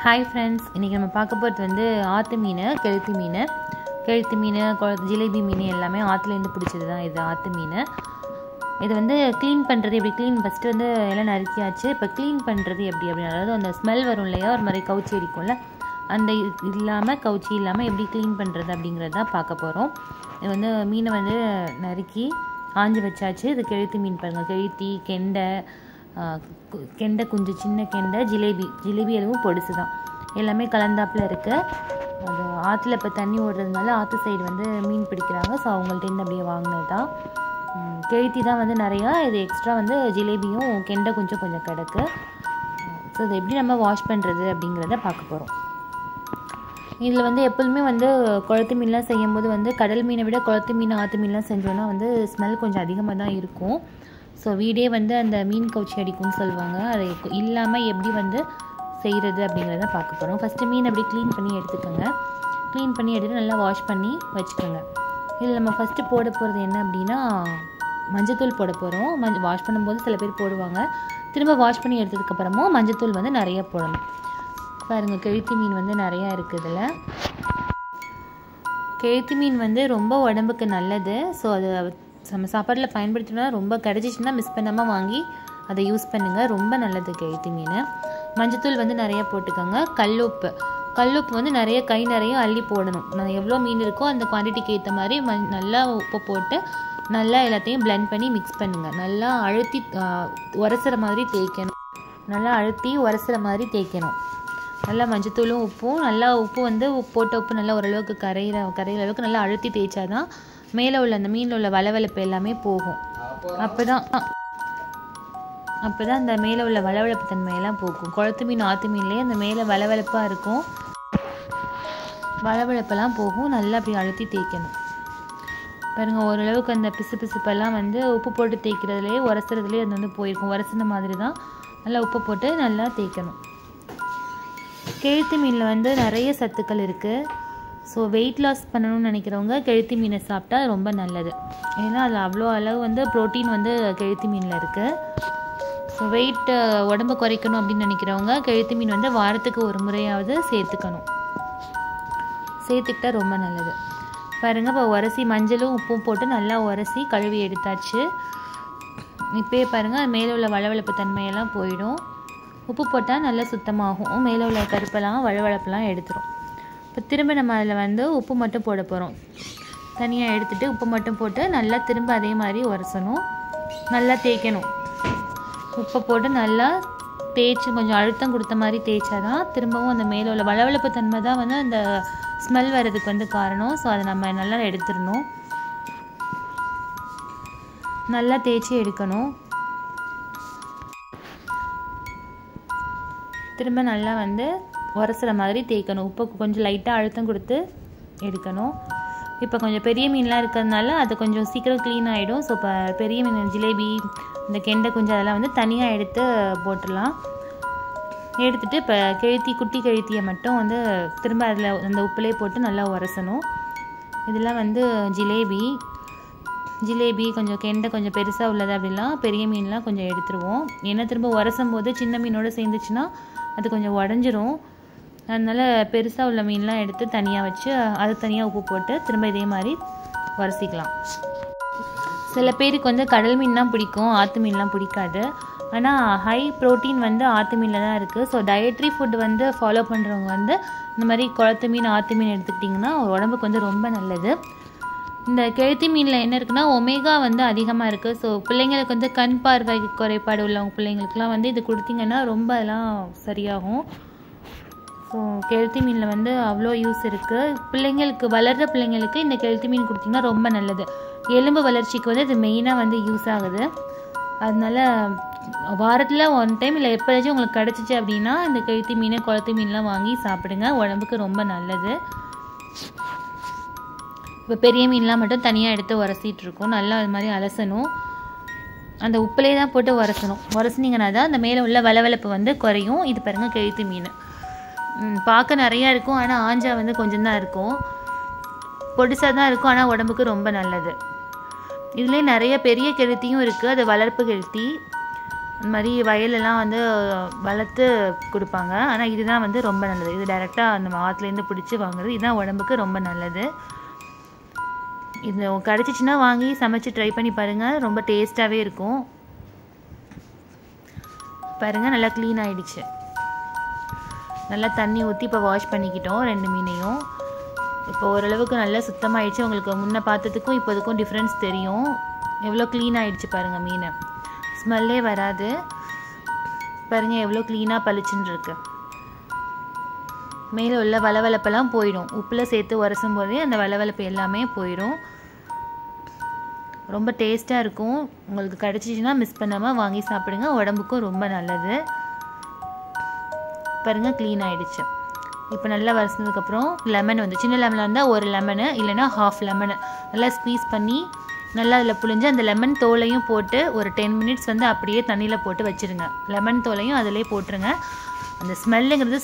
Hi friends, இன்றைக்கி நம்ம பார்க்க போகிறது வந்து ஆற்று மீன், கெளுத்தி மீன், ஜிலேபி மீன் எல்லாமே ஆற்றுலேருந்து பிடிச்சது தான். இது ஆற்று மீன். இது வந்து க்ளீன் பண்ணுறது எப்படி, ஃபஸ்ட்டு வந்து எல்லாம் நறுக்கியாச்சு. இப்போ க்ளீன் பண்ணுறது எப்படி அப்படின்னு, அதாவது அந்த ஸ்மெல் வரும் இல்லையா, ஒரு மாதிரி கவுச்சி அடிக்கும்ல, அந்த கவுச்சி இல்லாமல் எப்படி க்ளீன் பண்ணுறது அப்படிங்கிறது தான் பார்க்க போகிறோம். இது வந்து மீனை வந்து நறுக்கி ஆஞ்சி வச்சாச்சு. இது கெளுத்தி மீன் பாருங்கள், கெளுத்தி, கெண்டை குஞ்சு, சின்ன கெண்டை, ஜிலேபி எதுவும் பொடிசு தான், எல்லாமே கலந்தாப்பில் இருக்குது. அது ஆற்றுல இப்போ தண்ணி ஓடுறதுனால ஆற்று சைடு வந்து மீன் பிடிக்கிறாங்க. ஸோ அவங்கள்ட்டேருந்து அப்படியே வாங்கினது தான். கெளுத்தி தான் வந்து நிறையா, இது எக்ஸ்ட்ரா வந்து ஜிலேபியும் கெண்டை கொஞ்சம் கிடக்கு. ஸோ இதை எப்படி நம்ம வாஷ் பண்ணுறது அப்படிங்கிறத பார்க்க போகிறோம். இதில் வந்து எப்போதுமே வந்து குளத்து மீன்லாம் செய்யும்போது வந்து கடல் மீனை விட குளத்து மீன், ஆற்று மீன்லாம் செஞ்சோன்னா வந்து ஸ்மெல் கொஞ்சம் அதிகமாக தான் இருக்கும். ஸோ வீடே வந்து அந்த மீன் கவுச்சி அடிக்கும்னு சொல்லுவாங்க. அதை இல்லாமல் எப்படி வந்து செய்கிறது அப்படிங்கிறத பார்க்க போகிறோம். ஃபஸ்ட்டு மீன் அப்படி க்ளீன் பண்ணி எடுத்துக்கோங்க. க்ளீன் பண்ணி எடுத்து நல்லா வாஷ் பண்ணி வச்சுக்கோங்க. இதில் நம்ம ஃபஸ்ட்டு போட போகிறது என்ன அப்படின்னா, மஞ்சத்தூள் போட போகிறோம். வாஷ் பண்ணும்போது சில பேர் போடுவாங்க. திரும்ப வாஷ் பண்ணி எடுத்ததுக்கப்புறமும் மஞ்சத்தூள் வந்து நிறைய போடணும். பாருங்கள், கெளுத்தி மீன் வந்து நிறையா இருக்குது இதில். கெளுத்தி மீன் வந்து ரொம்ப உடம்புக்கு நல்லது. ஸோ அது நம்ம சாப்பாட்டில் பயன்படுத்தினா, ரொம்ப கிடச்சிச்சின்னா மிஸ் பண்ணாமல் வாங்கி அதை யூஸ் பண்ணுங்கள். ரொம்ப நல்லது கெளுத்தி மீன். மஞ்சத்தூள் வந்து நிறையா போட்டுக்கோங்க. கல்லுப்பு வந்து நிறைய நிறைய அள்ளி போடணும். நான் எவ்வளோ மீன் இருக்கோ அந்த குவான்டிட்டிக்கு ஏற்ற மாதிரி நல்லா உப்பு போட்டு நல்லா எல்லாத்தையும் பிளெண்ட் பண்ணி மிக்ஸ் பண்ணுங்கள். நல்லா அழுத்தி உரசுற மாதிரி தேய்க்கணும். நல்லா மஞ்சத்தூளும் உப்பும், நல்லா உப்பு வந்து போட்ட உப்பு நல்லா ஓரளவுக்கு கரையிற அளவுக்கு நல்லா அழுத்தி தேய்ச்சாதான் மேலே உள்ள அந்த மீனில் உள்ள வளவளப்பு எல்லாமே போகும். அப்போ தான் அந்த மேலே உள்ள வளவளப்பு தன்மையெல்லாம் போகும். குளத்து மீன், ஆற்று மீன்லேயே அந்த மேலே வளவளப்பாக இருக்கும், வளவளப்பெல்லாம் போகும். நல்லா அப்படி அழுத்தி தேய்க்கணும். பாருங்கள், ஓரளவுக்கு அந்த பிசுப்பெல்லாம் வந்து உப்பு போட்டு தேய்க்கிறதுலேயே உரசுறதுலேயே அது வந்து போயிருக்கும். உரசுன மாதிரி தான் நல்லா உப்பு போட்டு நல்லா தேய்க்கணும். கெளுத்தி மீனில் வந்து நிறைய சத்துக்கள் இருக்குது. ஸோ வெயிட் லாஸ் பண்ணணும்னு நினைக்கிறவங்க கெளுத்தி மீனை சாப்பிட்டா ரொம்ப நல்லது. ஏன்னா அதில் அவ்வளோ அளவு வந்து ப்ரோட்டீன் வந்து கெளுத்தி மீனில் இருக்குது. ஸோ வெயிட் உடம்பு குறைக்கணும் அப்படின்னு நினைக்கிறவங்க கெளுத்தி மீன் வந்து வாரத்துக்கு ஒரு முறையாவது சேர்த்துக்கிட்டா ரொம்ப நல்லது. பாருங்கள், இப்போ உரசி மஞ்சளும் உப்பும் போட்டு நல்லா உரசி கழுவி எடுத்தாச்சு. இப்போயே பாருங்கள், மேலே உள்ள வளவளப்பு தன்மையெல்லாம் போயிடும். உப்பு போட்டால் நல்லா சுத்தமாகும். மேலே உள்ள கருப்பெல்லாம் வளவளப்பெல்லாம் எடுத்துரும். இப்போ திரும்ப நம்ம அதில் வந்து உப்பு மட்டும் போட போகிறோம். தனியாக எடுத்துகிட்டு உப்பு மட்டும் போட்டு நல்லா திரும்ப அதே மாதிரி உரசணும். நல்லா தேய்க்கணும். உப்பை போட்டு நல்லா தேய்ச்சி கொஞ்சம் அழுத்தம் கொடுத்த மாதிரி தேய்ச்சாதான் திரும்பவும் அந்த மேலே உள்ள வளவளப்பு தன்மை தான் வந்து அந்த ஸ்மெல் வர்றதுக்கு வந்து காரணம். ஸோ அதை நம்ம நல்லா எடுத்துடணும். நல்லா தேய்ச்சி எடுக்கணும். திரும்ப நல்லா வந்து உரசுற மாதிரி தேய்க்கணும். உப்பு கொஞ்சம் லைட்டாக அழுத்தம் கொடுத்து எடுக்கணும். இப்போ கொஞ்சம் பெரிய மீன்லாம் இருக்கிறதுனால அது கொஞ்சம் சீக்கிரம் க்ளீன் ஆகிடும். ஸோ இப்போ பெரிய மீன், ஜிலேபி, இந்த கெண்டை குஞ்சு அதெல்லாம் வந்து தனியாக எடுத்து போட்டுடலாம். எடுத்துகிட்டு இப்போ குட்டி கெளுத்தியை மட்டும் வந்து திரும்ப அதில் அந்த உப்புலேயே போட்டு நல்லா உரசணும். இதெல்லாம் வந்து ஜிலேபி கொஞ்சம் கெண்டை கொஞ்சம் பெருசாக உள்ளது அப்படிலாம் பெரிய மீன்லாம் கொஞ்சம் எடுத்துருவோம். ஏன்னா திரும்ப உரசும் போது சின்ன மீனோடு சேர்ந்துச்சுன்னா அது கொஞ்சம் உடஞ்சிரும். அதனால் பெருசாக உள்ள மீன்லாம் எடுத்து தனியாக வச்சு அது தனியாக உப்பு போட்டு திரும்ப இதே மாதிரி உரசிக்கலாம். சில பேருக்கு வந்து கடல் மீன்லாம் பிடிக்கும், ஆற்று மீன்லாம் பிடிக்காது. ஆனால் ஹை ப்ரோட்டீன் வந்து ஆற்று மீனில் தான் இருக்குது. ஸோ டயட்ரி ஃபுட் வந்து ஃபாலோ பண்ணுறவங்க வந்து இந்த மாதிரி குளத்து மீன், ஆற்று மீன் எடுத்துக்கிட்டிங்கன்னா உடம்புக்கு வந்து ரொம்ப நல்லது. இந்த கெளுத்தி மீனில் என்ன இருக்குன்னா, ஒமேகா வந்து அதிகமாக இருக்குது. ஸோ பிள்ளைங்களுக்கு வந்து கண் பார்வை குறைபாடு உள்ளவங்க பிள்ளைங்களுக்குலாம் வந்து இது கொடுத்திங்கன்னா ரொம்ப அதெல்லாம் சரியாகும். ஸோ கெளுத்தி மீனில் வந்து அவ்வளோ யூஸ் இருக்குது. வளர்கிற பிள்ளைங்களுக்கு இந்த கெளுத்தி மீன் கொடுத்திங்கன்னா ரொம்ப நல்லது. எலும்பு வளர்ச்சிக்கு வந்து இது மெயினாக வந்து யூஸ் ஆகுது. அதனால வாரத்தில் 1 டைம் இல்லை எப்போதாச்சும் உங்களுக்கு கிடச்சிச்சு அப்படின்னா இந்த கெளுத்தி மீன், குளத்து மீன்லாம் வாங்கி சாப்பிடுங்க. உடம்புக்கு ரொம்ப நல்லது. இப்போ பெரிய மீன்லாம் மட்டும் தனியாக எடுத்து உரசிட்டு இருக்கோம். நல்லா அது மாதிரி அலசணும். அந்த உப்புலேயே தான் போட்டு உரசினீங்கன்னா தான் அந்த மேலே உள்ள வளவளப்பு வந்து குறையும். இது பாருங்கள், கெளுத்தி மீன் பார்க்க நிறையா இருக்கும், ஆனால் ஆஞ்சா வந்து கொஞ்சம் தான் இருக்கும், பொடிசாக தான் இருக்கும், ஆனால் உடம்புக்கு ரொம்ப நல்லது. இதுலேயே நிறைய பெரிய கெளுத்தியும் இருக்குது. அது வளர்ப்பு கெளுத்தி. இந்த மாதிரி வயலெல்லாம் வந்து வளர்த்து கொடுப்பாங்க. ஆனால் இதுதான் வந்து ரொம்ப நல்லது. இது டைரெக்டாக அந்த ஆற்றுலேருந்து பிடிச்சி வாங்குறது இதுதான் உடம்புக்கு ரொம்ப நல்லது. இது கிடச்சிச்சின்னா வாங்கி சமைச்சு ட்ரை பண்ணி பாருங்கள். ரொம்ப டேஸ்ட்டாகவே இருக்கும். பாருங்கள் நல்லா க்ளீன் ஆகிடுச்சு. நல்லா தண்ணி ஊற்றி இப்போ வாஷ் பண்ணிக்கிட்டோம் 2 மீனையும். இப்போ ஓரளவுக்கு நல்லா சுத்தமாகிடுச்சு. உங்களுக்கு முன்ன பார்த்ததுக்கும் இப்போதுக்கும் டிஃப்ரென்ஸ் தெரியும். எவ்வளோ க்ளீன் ஆகிடுச்சு பாருங்கள் மீன். ஸ்மெல்லே வராது. பாருங்கள் எவ்வளோ க்ளீனாக பளிச்சுன்னு இருக்கு. மேலே உள்ள வளவளப்பெல்லாம் போயிடும். உப்பில் சேர்த்து உரசும் போதே அந்த வளவளப்பு எல்லாமே போயிடும். ரொம்ப டேஸ்ட்டாக இருக்கும். உங்களுக்கு கிடச்சிச்சின்னா மிஸ் பண்ணாமல் வாங்கி சாப்பிடுங்க. உடம்புக்கும் ரொம்ப நல்லது. பாருங்கள் க்ளீன் ஆகிடுச்சு. இப்போ நல்லா வரைச்சதுக்கப்புறம் லெமன் வந்து சின்ன லெமனாக இருந்தால் 1 லெமனு இல்லைனா 1/2 லெமனு நல்லா ஸ்க்வீஸ் பண்ணி நல்லா அதில் புழிஞ்சு அந்த லெமன் தோலையும் போட்டு ஒரு 10 மினிட்ஸ் வந்து அப்படியே தண்ணியில் போட்டு வச்சுருங்க. லெமன் தோலையும் அதிலே போட்டுருங்க. அந்த ஸ்மெல்லுங்கிறது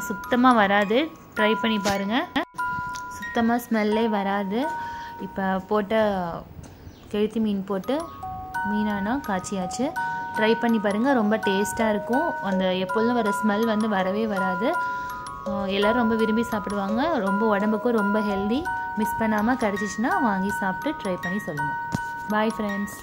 சுத்தமாக வராது. ட்ரை பண்ணி பாருங்கள். சுத்தமாக ஸ்மெல்லே வராது. இப்போ போட்ட கெளுத்தி மீன் போட்டு மீனானா காய்ச்சியாச்சு. ட்ரை பண்ணி பாருங்கள். ரொம்ப டேஸ்ட்டாக இருக்கும். அந்த எப்பொழுதும் வர ஸ்மெல் வந்து வரவே வராது. எல்லோரும் ரொம்ப விரும்பி சாப்பிடுவாங்க. ரொம்ப உடம்புக்கும் ரொம்ப ஹெல்தி. மிஸ் பண்ணாமல் கிடச்சிச்சின்னா வாங்கி சாப்பிட்டு ட்ரை பண்ணி சொல்லுங்கள். Bye friends.